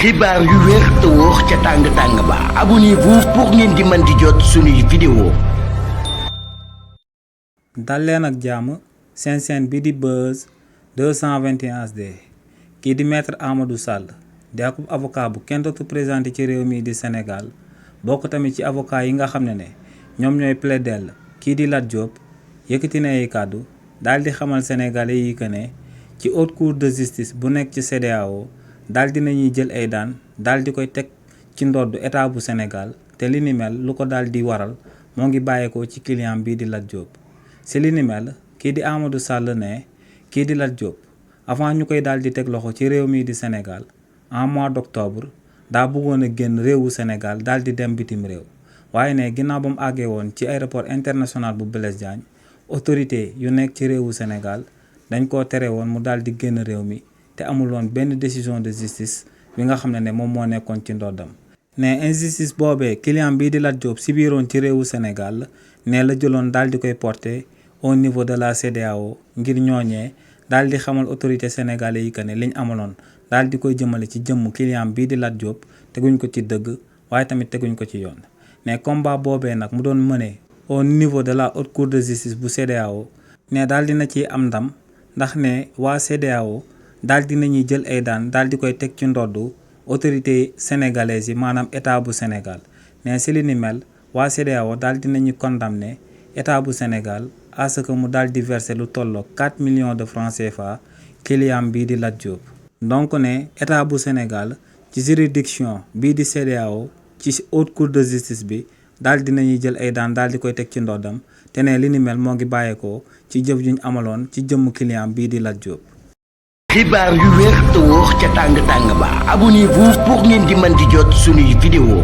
xibaar yu wér te wóor ca tàng-tàng ba abonnez-vous pour ngeen di mën di jot suñuy vidéo. dal leen ak jàmm seen chaîne bi di Buzz 221 HD kii di maître Amadou Sall di akub avocat bu kenn dootu présenté ci réew mi di Sénégal bokk tamit ci avocat yi nga xam ne ñoom ñooy plaidel kii di Lat Diop yëkkati na ay kàddu daal di xamal sénégalais yi que ne ci haute cour de justice bu nekk ci CEDEAO daal di nañuy jël ay daan daal di koy teg ci ndoddu état bu Sénégal te li ni mel lu ko daal di waral moo ngi bàyyeekoo ci client bii di Lat Diop. si li ni mel kii di Amadou Sall ne kii di Lat Diop avant ñu koy daal di teg loxo ci réew mii di Sénégal en mois d'octobre daa bëggoon a génn réewu Sénégal daal di dem bitim réew waaye ne ginnaaw ba mu àggee woon ci aéroport international bu Blaise Diagne autorité yu nekk ci réewu Sénégal dañ koo tere woon mu daal di génn réew mi te amul woon benn décision de justice bi nga xam ne moom moo nekkoon ci ndoddam ne injustice boobee client bii di Lat Diop si biiroon ci réewu Sénégal ne la jëloon daal di koy porter au niveau de la CEDEAO ngir ñooñee daal di xamal autorité sénégalais yi que ne liñ amaloon daal di koy jëmale ci jëmm client bii di Lat Diop teguñ ko ci dëgg waaye tamit teguñ ko ci yoon ne combat boobee nag mu doon mëne au niveau de la haute cour de justice bu CEDEAO ne daal dina ci am ndam ndax ne waa CEDEAO daal di nañuy jël ay daan daal di koy teg ci ndoddu autorité sénégalaise yi maanaam état bu Sénégal ne si li ni mel waa CEDEAO daal di nañu condamné état bu Sénégal à ce que mu daal di verser lu tolloo 4 millions de francs CFA client bii di Lat Diop. donc ne état bu Sénégal ci juridiction bii di CEDEAO ci haute cour de justice bi daal di nañuy jël ay daan daal di koy teg ci ndoddam te ne li ni mel moo ngi bàyyeekoo ci jëf juñ amaloon ci jëmm client bii di Lat Diop. xibaar yu wér te wóor ca tàng-tàng ba abonnez-vous pour ngeen di mën di jot suñuy vidéo.